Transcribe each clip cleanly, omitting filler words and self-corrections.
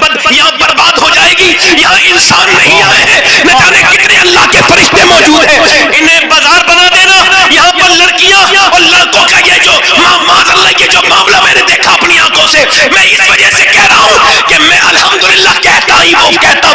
برباد یہاں برباد ہو جائے گی. یہاں انسان نہیں آئے ہیں, نہ جانے کتنے اللہ کے فرشتے موجود ہیں. انہیں بازار بنا دینا. یہاں پر لڑکیاں اور لڑکوں کا یہ جو معاذ اللہ یہ جو معاملہ میں نے دیکھا اپنی آنکھوں سے, میں اس وجہ سے کہہ رہا ہوں کہ میں الحمدللہ کہتا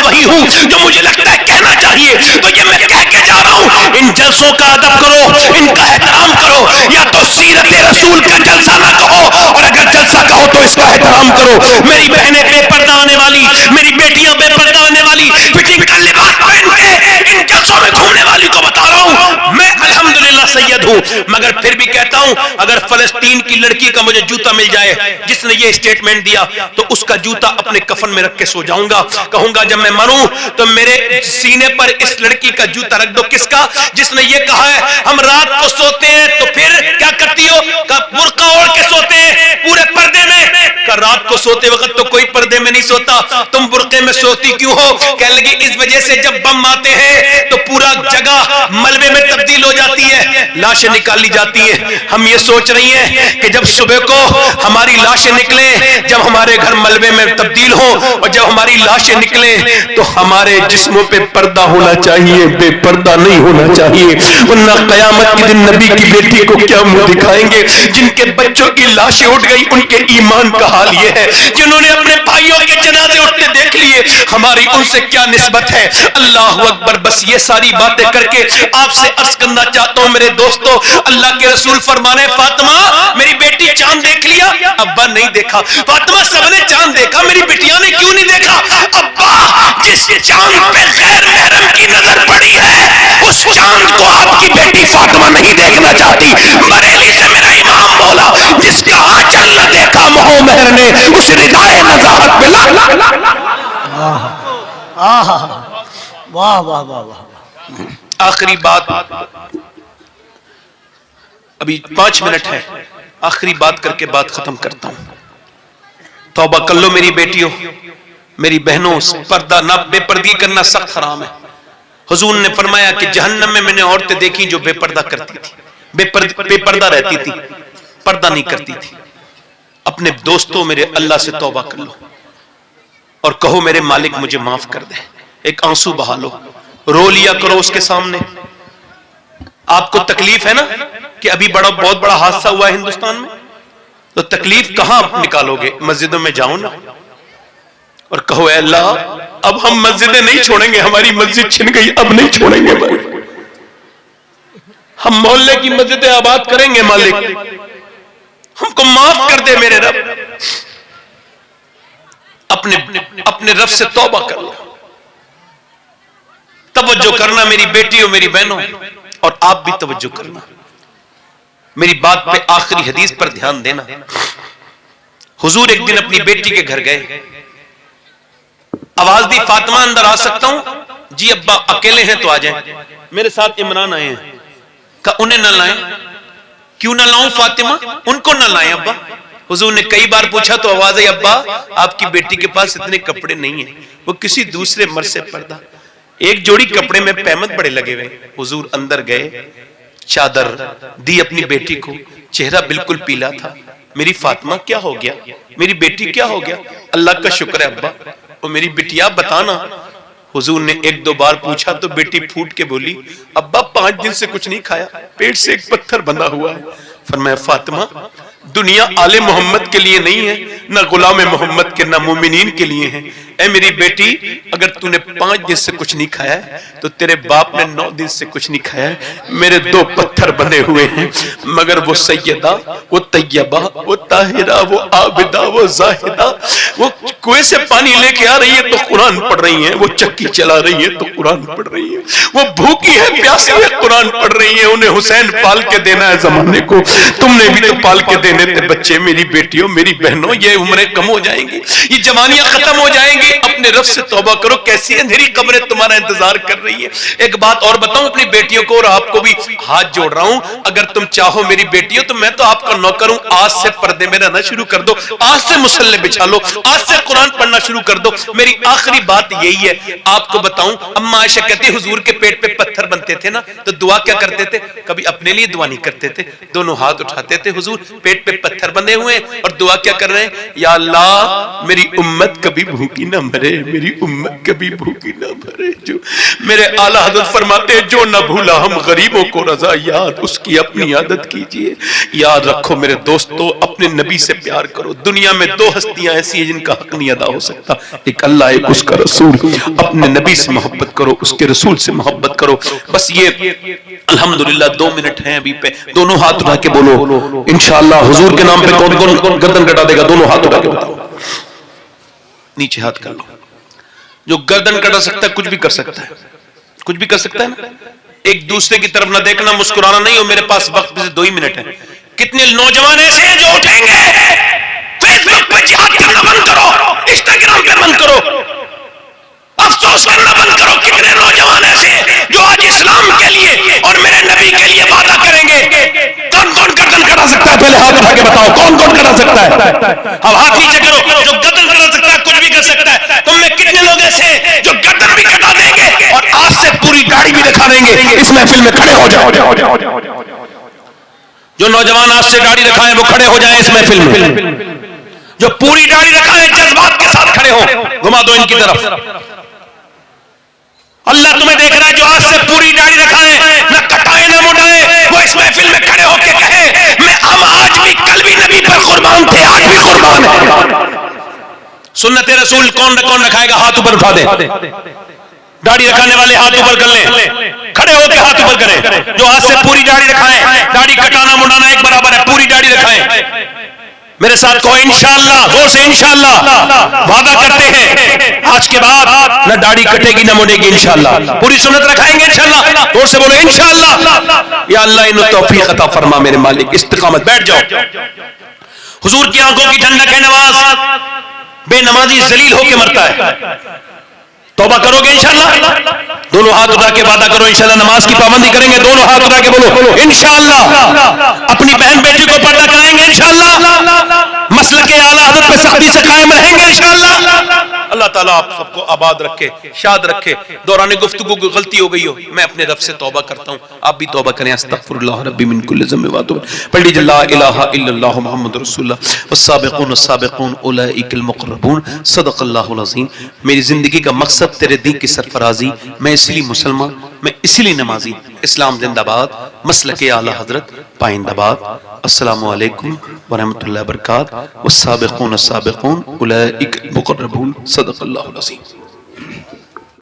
وہی ہوں جو مجھے لگتا ہے کہنا چاہیے. تو یہ میں کہہ کے جا رہا ہوں, ان جلسوں کا ادب کرو, ان کا احترام کرو. یا تو سیرت رسول کا جلسہ نہ کہو, اور اگر جلسہ کہو تو اس کا احترام کرو. میری بہنیں بے پردہ آنے والی, میری بیٹیاں بے پردہ آنے والی, فٹنگ کا لباس پہن کے ان جلسوں میں گھومنے والی کو بتا رہا ہوں میں الحمدللہ سید ہوں. مگر پھر بھی کہتا ہوں اگر فلسطین کی لڑکی کا مجھے جوتا مل جائے جس نے یہ اسٹیٹمنٹ دیا, تو اس کا جوتا اپنے کفن میں رکھ کے سو جاؤں گا. کہوں گا جب میں مروں تو میرے سینے پر اس لڑکی کا جوتا رکھ دو. کس کا؟ جس نے یہ کہا ہے ہم رات کو سوتے ہیں تو پھر کیا کرتی ہو, برقع اوڑھ کے سوتے ہیں پورے پردے میں. کہ رات کو سوتے وقت تو کوئی پردے میں نہیں سوتا, تم برقعے میں سوتی کیوں ہو؟ کہنے لگی اس وجہ سے جب بم آتے ہیں تو پورا جگہ ملبے میں تبدیل ہو جاتی ہے, لاشیں نکالی جاتی ہیں. ہم یہ سوچ رہی ہیں کہ جب صبح کو ہماری لاشیں نکلیں, جب ہمارے گھر ملبے میں تبدیل ہو, اور جب ہماری لاشیں نکلیں تو ہمارے جسموں پہ پردہ ہونا چاہیے, بے پردہ نہیں ہونا چاہیے. ورنہ قیامت کے دن نبی کی بیٹی کو کیا منہ دکھائیں گے؟ جن کے بچوں کی لاشیں اٹھ گئی ان کے ایمان کا حال یہ ہے, جنہوں نے اپنے بھائیوں کے جنازے اٹھتے دیکھ لیے, ہماری ان سے کیا نسبت ہے؟ اللہ اکبر. بس یہ ساری باتیں کر کے آپ سے عرض کرنا چاہتا ہوں میرے دوستو, اللہ کے رسول فرمانے فاطمہ میری بیٹی چاند دیکھ لیا؟ ابا نہیں دیکھا. فاطمہ سب نے چاند دیکھا, میری بیٹیاں نے کیوں نہیں دیکھا؟ ابا جس چاند پہ غیر محرم کی نظر پڑی ہے اس چاند کو آپ کی بیٹی فاطمہ نہیں دیکھنا چاہتی. بریلی سے میرا امام بولا جس کا آنچل نہ دیکھا مہو مہر نے اس ردائے نزاہت پہ لا. واہ واہ واہ واہ. آخری بات, ابھی 5 منٹ ہے, آخری بات کر کے بات ختم کرتا ہوں. توبہ کر لو میری بیٹیوں, میری بہنوں, پردہ نہ بے پردگی کرنا سخت حرام ہے. حضور نے فرمایا کہ جہنم میں نے عورتیں دیکھی جو بے پردہ کرتی تھی, بے پردہ رہتی تھی, پردہ نہیں کرتی تھی. اپنے دوستوں میرے اللہ سے توبہ کر لو اور کہو میرے مالک مجھے معاف کر دے. ایک آنسو بہا لو, رو لیا کرو اس کے سامنے. آپ کو تکلیف ہے نا کہ ابھی بہت بڑا حادثہ ہوا ہے ہندوستان میں, تو تکلیف کہاں نکالو گے؟ مسجدوں میں جاؤ نا اور کہو اے اللہ اب ہم مسجدیں نہیں چھوڑیں گے, ہماری مسجد چھن گئی اب نہیں چھوڑیں گے, ہم محلے کی مسجدیں آباد کریں گے. مالک ہم کو معاف کر دے میرے رب. اپنے رب سے توبہ کر لو. توجہ کرنا میری بیٹیوں میری بہنوں, اور آپ بھی توجہ کرنا. میری بات پہ آخری حدیث پر دھیان دینا. حضور ایک دن اپنی بیٹی کے گھر گئے, آواز دی فاطمہ اندر آ سکتا ہوں؟ جی ابا اکیلے ہیں تو آ جائیں. میرے ساتھ عمران آئے ہیں. کہا انہیں نہ لائیں. کیوں نہ لاؤں فاطمہ؟ ان کو نہ لائیں ابا. حضور نے کئی بار پوچھا تو آواز ہے ابا آپ کی بیٹی کے پاس اتنے کپڑے نہیں ہیں, وہ کسی دوسرے مرد سے پردہ. ایک جوڑی کپڑے میں پیمد بڑے لگے ہوئے. حضور اندر گئے, چادر دی اپنی بیٹی کو, چہرہ بالکل پیلا تھا. میری فاطمہ کیا ہو گیا, میری بیٹی کیا ہو گیا؟ اللہ کا شکر ہے ابا, وہ میری بیٹیا بتانا. حضور نے 1-2 بار پوچھا تو بیٹی پھوٹ کے بولی ابا 5 دن سے کچھ نہیں کھایا, پیٹ سے ایک پتھر بندھا ہوا ہے. فرمایا فاطمہ دنیا آل محمد کے لیے نہیں ہے, نہ غلام محمد کے, نہ مومنین کے لیے ہیں. اے میری بیٹی اگر تو نے 5 دن سے کچھ نہیں کھایا ہے تو تیرے باپ نے 9 دن سے کچھ نہیں کھایا ہے. میرے 2 پتھر بندھے ہوئے ہیں, مگر وہ سیدہ, وہ طیبہ, وہ طاہرہ, وہ عابدہ, وہ زاہدہ, وہ کنویں سے پانی لے کے آ رہی ہے تو قرآن پڑھ رہی ہیں, وہ چکی چلا رہی ہے تو قرآن پڑھ رہی ہے, وہ بھوکی ہے پیاسی ہے قرآن پڑھ رہی ہے. انہیں حسین پال کے دینا ہے زمانے کو, تم نے بھی تو پال کے دینے تھے بچے. میری بیٹیوں میری بہنوں یہ عمریں کم ہو جائیں گی, یہ جوانیاں ختم ہو جائیں گی. اپنے رب سے توبہ کرو. کیسی اندھیری قبریں تمہارا انتظار کر رہی ہے. ایک بات اور بتاؤں اپنی بیٹیوں کو اور آپ کو بھی ہاتھ جوڑ رہا ہوں, اگر تم چاہو میری بیٹیوں تو میں تو آپ کا نوکر ہوں, آج سے پردے میں رہنا شروع کر دو, آج سے مصلی بچھا لو, آج سے قرآن پڑھنا شروع کر دو. میری آخری بات یہی ہے, آپ کو بتاؤں, اما عائشہ کہتی ہے حضور کے پیٹ پہ پتھر بنتے تھے نا تو دعا کیا کرتے تھے؟ کبھی اپنے لیے دعا نہیں کرتے تھے, دونوں ہاتھ اٹھاتے تھے, حضور پیٹ پہ پتھر بندے ہوئے اور دعا کیا کر رہے ہیں؟ یا اللہ میری امت کبھی بھوکی نہ مرے, میری امت کبھی بھوکی نہ مرے. جو میرے اعلیٰ حضرت فرماتے ہیں جو نہ بھولا ہم غریبوں کو رضا یاد, اس کی اپنی عادت کیجئے. یاد رکھو میرے دوستو, اپنے نبی سے پیار کرو. دنیا میں دو ہستیاں ایسی ہیں جن کا حق نہیں ادا ہو سکتا, ایک اللہ ایک اس کا رسول. اپنے نبی سے محبت کرو, اس کے رسول سے محبت کرو. بس یہ الحمدللہ 2 منٹ ہیں ابھی پہ. دونوں ہاتھ اٹھا کے بولو انشاءاللہ حضور کے نام پہ کون کون گردن کٹا دے گا؟ دونوں ہاتھ اٹھا کے بتاؤ. نیچے ہاتھ کر لو. جو گردن کٹا سکتا ہے کچھ بھی کر سکتا ہے, کچھ بھی کر سکتا ہے نا. ایک دوسرے کی طرف نہ دیکھنا, مسکرانا نہیں. ہو میرے پاس وقت سے 2 ہی منٹ ہیں. کتنے نوجوان ایسے ہیں جو اٹھیں گے فیس بک پہ جہاد کرنا بند کرو, انسٹاگرام پہ بند کرو, افسوس کرنا بند کرو. کتنے نوجوان ایسے ہیں جو آج اسلام کے لیے اور میرے نبی کے لیے وعدہ کریں گے. کون کون گردن کٹا سکتا ہے؟ پہلے ہاتھ اٹھا کے بتاؤ کون کون کٹا سکتا ہے. اب ہاتھ نیچے کرو. جو گردن کٹا سکتا ہے کچھ بھی کر سکتا ہے. تم میں کتنے لوگ ایسے ہیں جو گردن بھی کٹا دیں گے اور آج سے پوری داڑھی بھی دکھا دیں گے؟ اس محفل میں کھڑے ہو جاؤ. جو نوجوان آج سے داڑھی رکھائیں وہ کھڑے ہو جائیں اس محفل میں. جو پوری داڑھی رکھائیں جذبات کے ساتھ کھڑے ہوں. گھما دو ان کی طرف. اللہ تمہیں دیکھ رہا ہے. جو آج سے پوری داڑھی رکھائیں, نہ کٹائیں نہ مڈائیں, وہ اس محفل میں کھڑے ہو کے کہیں ہم آج بھی کل بھی نبی پر قربان تھے, آج بھی قربان ہیں. سنت رسول کون کون رکھائے گا؟ ہاتھ اوپر اٹھا دے. داڑھی رکھانے والے ہاتھ اوپر کر لیں, کھڑے ہو کے ہاتھ اوپر کریں. جو آج سے پوری داڑھی رکھائیں, داڑھی کٹانا مڈانا ایک برابر ہے, پوری داڑھی رکھائیں. میرے ساتھ کہو انشاءاللہ, زور سے انشاءاللہ. وعدہ کرتے ہیں آج کے بعد نہ داڑھی کٹے گی نہ مڑے گی انشاءاللہ. پوری سنت رکھائیں گے انشاءاللہ. زور سے بولو انشاءاللہ. یا اللہ انہوں توفیق عطا فرما میرے مالک. استقامت. بیٹھ جاؤ. حضور کی آنکھوں کی ٹھنڈک ہے نماز. بے نمازی ذلیل ہو کے مرتا ہے. توبہ کرو گے انشاءاللہ؟ دونوں ہاتھ اٹھا کے وعدہ کرو انشاءاللہ نماز کی پابندی کریں گے. دونوں ہاتھ اٹھا کے بولو انشاءاللہ. اپنی بہن بیٹی کو پردہ کرائیں گے انشاءاللہ. مسلک اعلیٰ حضرت پہ سختی سے قائم رہیں گے انشاءاللہ. اللہ تعالیٰ آپ سب کو آباد رکھے, شاد رکھے. دوران گفتگو کوئی غلطی ہو گئی ہو, میں اپنے رب سے توبہ کرتا ہوں, آپ بھی توبہ کریں. استغفر اللہ ربی من کل ذنب واتوب. پڑھ لیجیے لا الہ الا اللہ محمد رسول اللہ والسابقون السابقون اولئک المقربون. صدق اللہ العظیم. میری زندگی کا مقصد تیرے دین کی سرفرازی. میں اس لیے مسلمان, میں اسی لیے نمازی. اسلام زندہ باد, مسلک اعلیٰ حضرت پائندہ باد. السلام علیکم ورحمۃ اللہ وبرکاتہ. والسابقون السابقون اولئک المقربون. صدق اللہ العظیم.